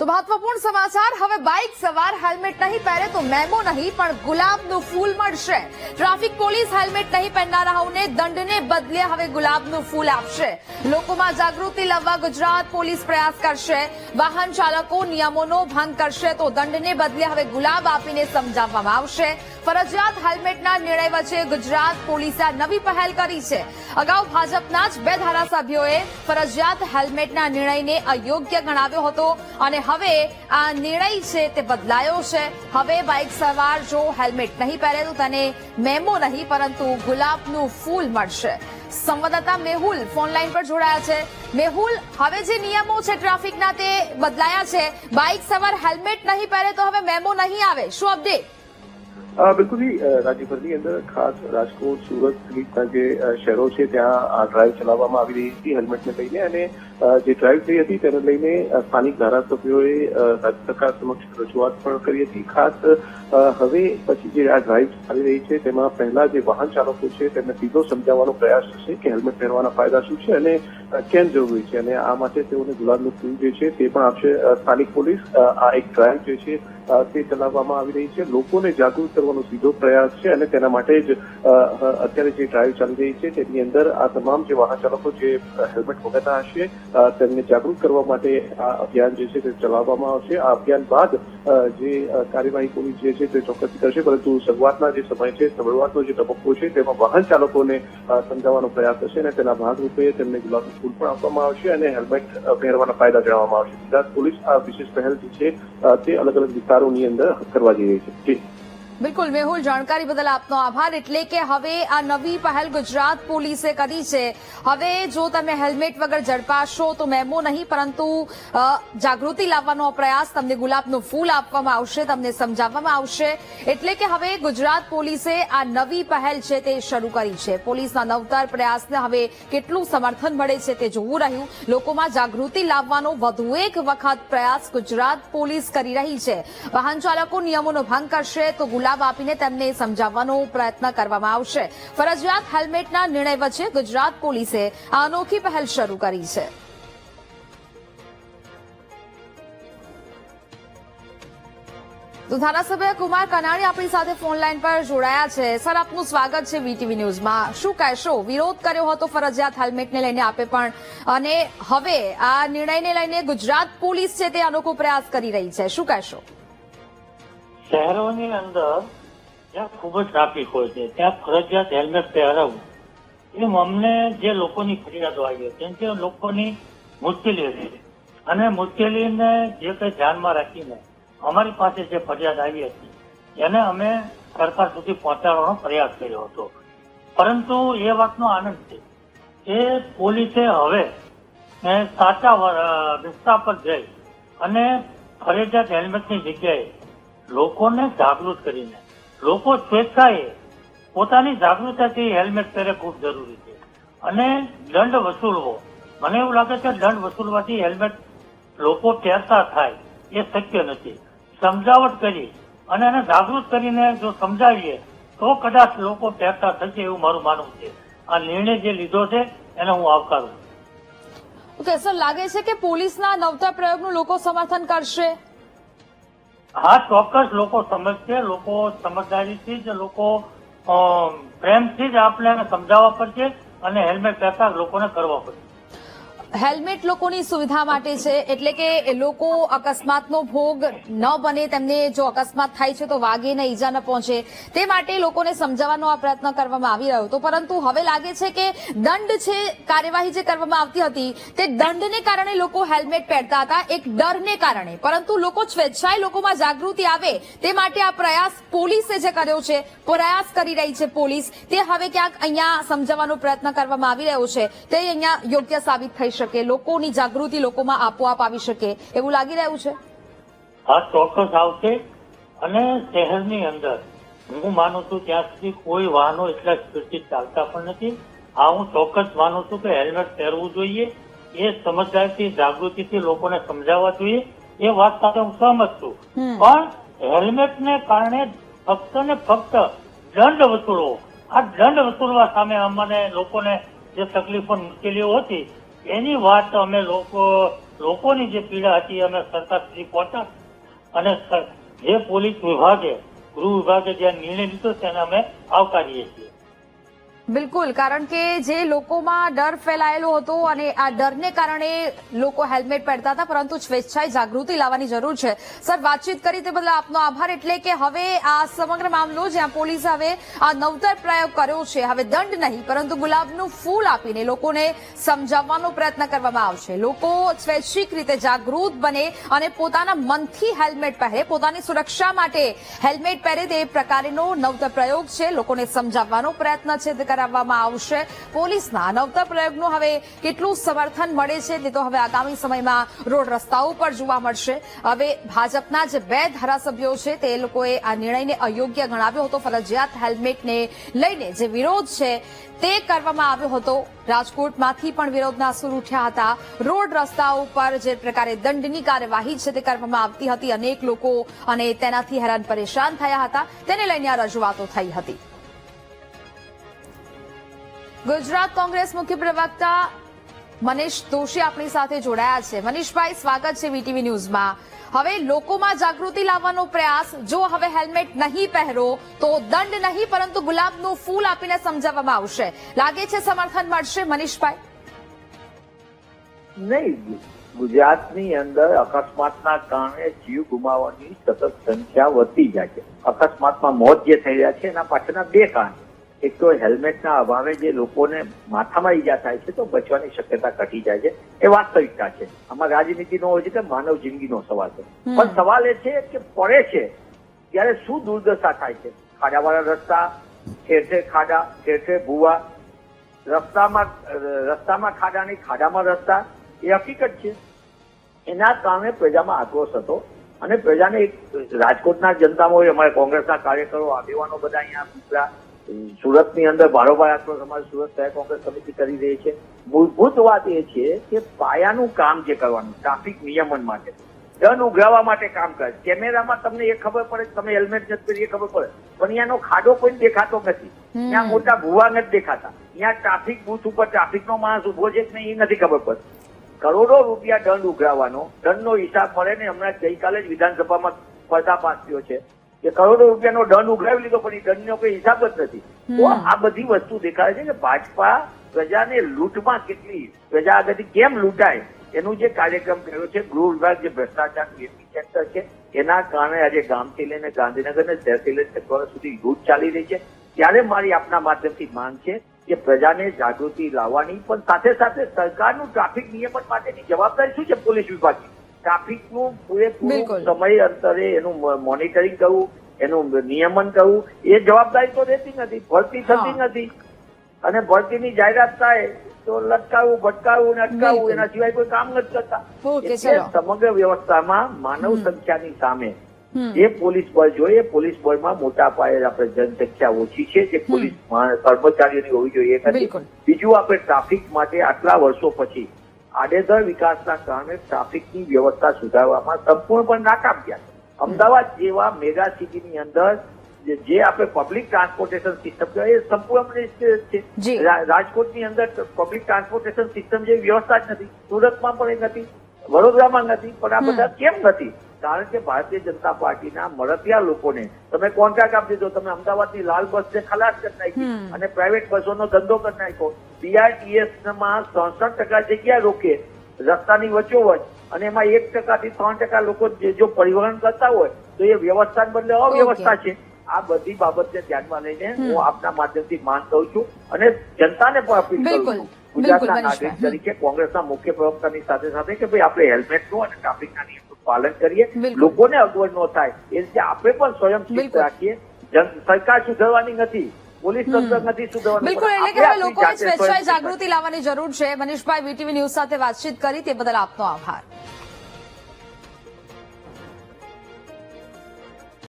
તો મહત્વપૂર્ણ સમાચાર, હવે બાઇક સવાર હેલ્મેટ નહીં પહેરે તો મેમો નહીં પણ ગુલાબનું ફૂલ મળશે। ટ્રાફિક પોલીસ હેલ્મેટ નહીં પહેરનારાઓને દંડને બદલે હવે ગુલાબનું ફૂલ આપશે। લોકોમાં જાગૃતિ લાવવા ગુજરાત પોલીસ પ્રયાસ કરશે। વાહન ચાલકો નિયમોનો ભંગ કરશે તો દંડને બદલે હવે ગુલાબ આપીને સમજાવવામાં આવશે। ફરજિયાત હેલ્મેટના નિર્ણય વચ્ચે ગુજરાત પોલીસે નવી પહેલ કરી છે। અગાઉ ભાજપના જ 2 ધારાસભ્યોએ ફરજિયાત હેલ્મેટના નિર્ણયને અયોગ્ય ગણાવ્યો હતો અને હવે આ નિર્ણય છે તે બદલાયો છે। હવે બાઇક સવાર જો હેલ્મેટ નહીં પહેરે તો તેને મેમો નહીં પરંતુ ગુલાબનું ફૂલ મળશે। સંવાદદાતા મેહુલ ફોન લાઈન પર જોડાયા છે। મેહુલ, હવે જે નિયમો છે ટ્રાફિકના તે બદલાયા છે। બાઇક સવાર હેલ્મેટ નહીં પહેરે તો હવે મેમો નહીં આવે, શું અપડેટ? બિલકુલ રાજ્યભરની અંદર ખાસ રાજકોટ, સુરત સહિતના જે શહેરો છે ત્યાં આ ડ્રાઈવ ચલાવવામાં આવી રહી હતી હેલ્મેટને લઈને, અને જે ડ્રાઈવ થઈ હતી તેને લઈને સ્થાનિક ધારાસભ્યોએ રાજ્ય સરકાર સમક્ષ રજૂઆત પણ કરી હતી। ખાસ હવે પછી જે આ ડ્રાઈવ ચાલી રહી છે તેમાં પહેલા જે વાહન ચાલકો છે તેમને સીધો સમજાવવાનો પ્રયાસ થશે કે હેલ્મેટ પહેરવાના ફાયદા શું છે અને કેમ જરૂરી છે, અને આ માટે તેઓને ગુલાબનું ફૂલ જે છે તે પણ આપશે સ્થાનિક પોલીસ। આ એક ડ્રાઈવ જે છે તે ચલાવવામાં આવી રહી છે, લોકોને જાગૃત કરવાનો સીધો પ્રયાસ છે અને તેના માટે જ અત્યારે જે ડ્રાઈવ ચાલી રહી છે તેની અંદર આ તમામ જે વાહન ચાલકો જે હેલ્મેટ વગરના હશે તેમને જાગૃત કરવા માટે આ અભિયાન જે છે તે ચલાવવામાં આવશે। આ અભિયાન બાદ જે કાર્યવાહી પોલીસ જે છે તે ચોક્કસ કરશે, પરંતુ શરૂઆતના જે સમય છે, શરૂઆતનો જે તબક્કો છે તેમાં વાહન ચાલકોને સમજાવવાનો પ્રયાસ થશે અને તેના ભાગરૂપે તેમને ગુલાબનું ફૂલ પણ આપવામાં આવશે અને હેલ્મેટ પહેરવાના ફાયદા જણાવવામાં આવશે। ગુજરાત પોલીસ આ વિશેષ પહેલ જે છે તે અલગ અલગ વિસ્તારોની અંદર કરવા જઈ રહી છે। બિલકુલ મેહુલ, જાણકારી બદલ આપનો આભાર। એટલે કે હવે આ નવી પહેલ ગુજરાત પોલીસે કરી છે। હવે જો તમે હેલ્મેટ વગર ઝડપાશો તો મેમો નહીં પરંતુ જાગૃતિ લાવવાનો પ્રયાસ, તમને ગુલાબનું ફૂલ આપવામાં આવશે, તમને સમજાવવામાં આવશે। એટલે કે હવે ગુજરાત પોલીસે આ નવી પહેલ છે તે શરૂ કરી છે। પોલીસના નવતર પ્રયાસને હવે કેટલું સમર્થન મળે છે તે જોવું રહ્યું। લોકોમાં જાગૃતિ લાવવાનો વધુ એક વખત પ્રયાસ ગુજરાત પોલીસ કરી રહી છે। વાહન ચાલકો નિયમોનો ભંગ કરશે તો ગુલાબ આપીને તેમને સમજાવવાનો પ્રયત્ન કરવામાં આવશે। ફરજિયાત હેલ્મેટના નિર્ણય વચ્ચે ગુજરાત પોલીસે આ અનોખી પહેલ શરૂ કરી છે। તો ધારાસભ્ય કુમાર કનાણી આપણી સાથે ફોન લાઈન પર જોડાયા છે। સર, આપનું સ્વાગત છે વીટીવી ન્યૂઝમાં। શું કહેશો? વિરોધ કર્યો હતો ફરજિયાત હેલ્મેટને લઈને આપે પણ, અને હવે આ નિર્ણયને લઈને ગુજરાત પોલીસ છે તે અનોખો પ્રયાસ કરી રહી છે, શું કહેશો? શહેરોની અંદર જ્યાં ખૂબ જ ટ્રાફિક હોય છે ત્યાં ફરજિયાત હેલ્મેટ પહેરાવવું એમ અમને જે લોકોની ફરિયાદો આવી હતી કે લોકોની મુશ્કેલી હતી અને મુશ્કેલીને જે કંઈ ધ્યાનમાં રાખીને અમારી પાસે જે ફરિયાદ આવી હતી એને અમે સરકાર સુધી પહોંચાડવાનો પ્રયાસ કર્યો હતો। પરંતુ એ વાતનો આનંદ છે કે પોલીસે હવે સાચા રસ્તા પર જઈ અને ફરજિયાત હેલ્મેટની જગ્યાએ લોકોને જાગૃત કરીને લોકો સ્વેચ્છાએ પોતાની જાગૃતતાથી હેલ્મેટ પહેરે ખૂબ જરૂરી છે અને દંડ વસૂલવો, મને એવું લાગે છે દંડ વસૂલવાથી હેલ્મેટ લોકો પહેરતા થાય એ શક્ય નથી। સમજાવટ કરી અને એને જાગૃત કરીને જો સમજાવીએ તો કદાચ લોકો પહેરતા થશે એવું મારું માનવું છે। આ નિર્ણય જે લીધો છે એને હું આવકારું છું। ઓકે સર, લાગે છે કે પોલીસના નવતર પ્રયોગનું લોકો સમર્થન કરશે? હા, ચોક્કસ લોકો સમજશે, લોકો સમજદારીથી જ, લોકો પ્રેમથી જ આપણે સમજાવવા પડશે અને હેલ્મેટ પહેરતા લોકોને કરવા પડશે। હેલ્મેટ લોકોની સુવિધા માટે છે, એટલે કે લોકો અકસ્માતનો ભોગ ન બને, તેમને જો અકસ્માત થાય છે તો વાગે ને ઈજા ન પહોંચે તે માટે લોકોને સમજાવવાનો આ પ્રયત્ન કરવામાં આવી રહ્યો હતો। પરંતુ હવે લાગે છે કે દંડ છે, કાર્યવાહી જે કરવામાં આવતી હતી તે દંડને કારણે લોકો હેલ્મેટ પહેરતા હતા, એક ડરને કારણે, પરંતુ લોકો સ્વેચ્છાએ લોકોમાં જાગૃતિ આવે તે માટે આ પ્રયાસ પોલીસે જે કર્યો છે, પ્રયાસ કરી રહી છે પોલીસ, તે હવે ક્યાંક અહીંયા સમજાવવાનો પ્રયત્ન કરવામાં આવી રહ્યો છે તે અહીંયા યોગ્ય સાબિત થઈ શકે, લોકોની જાગૃતિ લોકોમાં આપોઆપ આવી શકે એવું લાગી રહ્યું છે? હા, ચોક્કસ આવશે અને શહેરની અંદર હું માનું છું ત્યાં સુધી કોઈ વાહનો એટલા સ્પીડથી ચાલતા પણ નથી। હા, હું ચોક્કસ માનું છું કે હેલ્મેટ પહેરવું જોઈએ, એ સમજદારીથી જાગૃતિથી લોકોને સમજાવવા જોઈએ, એ વાત સાથે હું સહમત છું। પણ હેલ્મેટને કારણે ફક્ત ને ફક્ત દંડ વસૂલવો, આ દંડ વસૂલવા સામે અમને લોકોને જે તકલીફો મુશ્કેલીઓ હતી એની વાત અમે લોકોની જે પીડા હતી અમે સરકાર સુધી પહોંચાડી અને જે પોલીસ વિભાગે ગૃહ વિભાગે જે નિર્ણય લીધો તેને અમે આવકારીએ છીએ. બિલકુલ, કારણ કે જે લોકોમાં ડર ફેલાયેલો હતો અને આ ડરને કારણે લોકો હેલ્મેટ પહેરતા હતા, પરંતુ સ્વેચ્છાએ જાગૃતિ લાવવાની જરૂર છે. સર, વાતચીત કરી તે બદલ આપનો આભાર. એટલે કે હવે આ સમગ્ર મામલો જ્યાં પોલીસે હવે આ નવતર પ્રયોગ કર્યો છે, હવે દંડ નહીં પરંતુ ગુલાબનું ફૂલ આપીને લોકોને સમજાવવાનો પ્રયત્ન કરવામાં આવશે. લોકો સ્વૈચ્છિક રીતે જાગૃત બને અને પોતાના મનથી હેલ્મેટ પહેરે, પોતાની સુરક્ષા માટે હેલ્મેટ પહેરે, તે પ્રકારનો નવતર પ્રયોગ છે. લોકોને સમજાવવાનો પ્રયત્ન છે તે કરવામાં આવશે. પોલીસના નવતર પ્રયોગનું હવે કેટલું સમર્થન મળે છે તે તો હવે આગામી સમયમાં રોડ રસ્તાઓ પર જોવા મળશે. હવે ભાજપના જે 2 ધારાસભ્યો છે તે લોકોએ આ નિર્ણયને અયોગ્ય ગણાવ્યો હતો. ફરજિયાત હેલ્મેટને લઈને જે વિરોધ છે તે કરવામાં આવ્યો હતો. રાજકોટમાંથી પણ વિરોધના સૂર ઉઠ્યા હતા. રોડ રસ્તાઓ પર જે પ્રકારે દંડની કાર્યવાહી છે તે કરવામાં આવતી હતી. અનેક લોકો અને તેનાથી હેરાન પરેશાન થયા હતા. તેને લઈને આ રજૂઆતો થઈ હતી. ગુજરાત કોંગ્રેસ મુખ્ય પ્રવક્તા મનીષ દોશી આપણી સાથે જોડાયા છે. મનીષભાઈ, સ્વાગત છે વીટીવી ન્યૂઝમાં. હવે લોકોમાં જાગૃતિ લાવવાનો પ્રયાસ, જો હવે હેલ્મેટ નહીં પહેરો તો દંડ નહીં પરંતુ ગુલાબનું ફૂલ આપીને સમજાવવામાં આવશે. લાગે છે સમર્થન મળશે મનીષભાઈ? નહીં, ગુજરાતની અંદર અકસ્માતના કારણે જીવ ગુમાવવાની સતત સંખ્યા વધતી જાય છે. અકસ્માતમાં મોત જે થઈ રહ્યા છે એના પાછળના 2 કારણ. એક તો હેલ્મેટના અભાવે જે લોકોને માથામાં ઈજા થાય છે તો બચવાની શક્યતા ઘટી જાય છે, એ વાસ્તવિકતા છે. આમાં રાજનીતિનો હોય છે કે માનવ જિંદગીનો સવાલ છે. પણ સવાલ એ છે કે પડે છે ત્યારે શું દુર્દશા થાય છે. ખાડાવાળા રસ્તા, ઠેર ઠેર ખાડા, ઠેર ઠેર ભૂવા, રસ્તામાં ખાડા નહીં, ખાડામાં રસ્તા, એ હકીકત છે. એના કારણે પ્રજામાં આક્રોશ હતો અને પ્રજાને રાજકોટના જનતામાં હોય, અમારા કોંગ્રેસના કાર્યકરો, આગેવાનો બધા અહીંયા પૂછ્યા. સુરતની અંદર બારોબાર આક્રોશ અમારી સુરત શહેર કોંગ્રેસ સમિતિ કરી રહી છે. મૂળભૂત વાત એ છે કે પાયાનું કામ જે કરવાનું, ટ્રાફિક નિયમન માટે, દંડ ઉઘરાવવા માટે કામ કરે. કેમેરામાં તમને એ ખબર પડે કે તમે હેલ્મેટ નથી પહેરી, એ ખબર પડે, પણ અહીંયાનો ખાડો કોઈ દેખાતો નથી, ત્યાં મોટા ભૂવા નથી દેખાતા, અહીંયા ટ્રાફિક બૂથ ઉપર ટ્રાફિકનો માણસ ઉભો છે કે નહીં એ નથી ખબર પડતી. કરોડો રૂપિયા દંડ ઉઘરાવવાનો, દંડનો હિસાબ મળે ને. હમણાં ગઈકાલે જ વિધાનસભામાં પર્દાફાશ થયો છે કે કરોડો રૂપિયાનો દંડ ઉઘરાવી લીધો પણ એ દંડનો કોઈ હિસાબ જ નથી. તો આ બધી વસ્તુ દેખાય છે કે ભાજપા પ્રજાને લૂંટમાં કેટલી, પ્રજા આગળથી કેમ લૂંટાય એનું જે કાર્યક્રમ કર્યો છે. ગૃહ વિભાગ જે ભ્રષ્ટાચારનું એપિસેન્ટર છે એના કારણે આજે ગામથી લઈને ગાંધીનગર ને શહેરથી લઈને શહેર સુધી લૂંટ ચાલી રહી છે. ત્યારે મારી આપના માધ્યમથી માંગ છે કે પ્રજાને જાગૃતિ લાવવાની, પણ સાથે સાથે સરકારનું ટ્રાફિક નિયમન માટેની જવાબદારી શું છે પોલીસ વિભાગની. ટ્રાફિકનું પૂરેપૂરું સમય અંતરે એનું મોનિટરિંગ કરવું, એનું નિયમન કરવું, એ જવાબદારી તો રહેતી નથી. ભરતી થતી નથી અને ભરતીની જાહેરાત થાય તો લટકાવવું, ભટકાવવું અને અટકાવવું, એના સિવાય કોઈ કામ નથી કરતા. એટલે સમગ્ર વ્યવસ્થામાં માનવ સંખ્યાની સામે જે પોલીસ બળ જોઈએ, પોલીસ બળમાં મોટા પાયે આપણે જનસંખ્યા ઓછી છે, જે પોલીસ કર્મચારીઓની હોવી જોઈએ એ નથી. બીજું, આપણે ટ્રાફિક માટે આટલા વર્ષો પછી આડેધડ વિકાસના કારણે ટ્રાફિકની વ્યવસ્થા સુધારવામાં સંપૂર્ણપણે નાકામ થયા. અમદાવાદ જેવા મેગા સિટીની અંદર જે આપણે પબ્લિક ટ્રાન્સપોર્ટેશન સિસ્ટમ કહેવાય એ સંપૂર્ણપણે છે. રાજકોટની અંદર પબ્લિક ટ્રાન્સપોર્ટેશન સિસ્ટમ જેવી વ્યવસ્થા જ નથી. સુરતમાં પણ એ નથી, વડોદરામાં નથી. પણ આ બધા કેમ નથી? કારણ કે ભારતીય જનતા પાર્ટીના મળતિયા લોકોને તમે કોન્ટ્રાક્ટ આપી દીધો, તમે અમદાવાદની લાલ બસને ખલાસ કરી નાખી અને પ્રાઇવેટ બસોનો ધંધો કરી નાખ્યો. BRTS માં 63% જગ્યા રોકે રસ્તાની વચ્ચોવચ અને એમાં 1% થી 3% લોકો જો પરિવહન કરતા હોય તો એ વ્યવસ્થાને બદલે અવ્યવસ્થા છે. આ બધી બાબતને ધ્યાનમાં લઈને હું આપના માધ્યમથી માંગ કરું છું અને જનતાને પણ અપીલ કરું છું ગુજરાતના નાગરિક તરીકે, કોંગ્રેસના મુખ્ય પ્રવક્તાની સાથે સાથે કે ભાઈ આપણે હેલ્મેટનું અને ટ્રાફિકના નિયમનું પાલન કરીએ, લોકોને અગવડ ન થાય એ રીતે આપણે પણ સ્વયં શિસ્ત રાખીએ. સરકાર સુધરવાની નથી, પોલીસ તંત્ર નથી સુધરવાનું. બિલકુલ, એટલે કે હવે લોકોએ સ્વેચ્છાએ જાગૃતિ લાવવાની જરૂર છે. મનીષભાઈ, વીટીવી ન્યૂઝ સાથે વાતચીત કરી તે બદલ આપનો આભાર.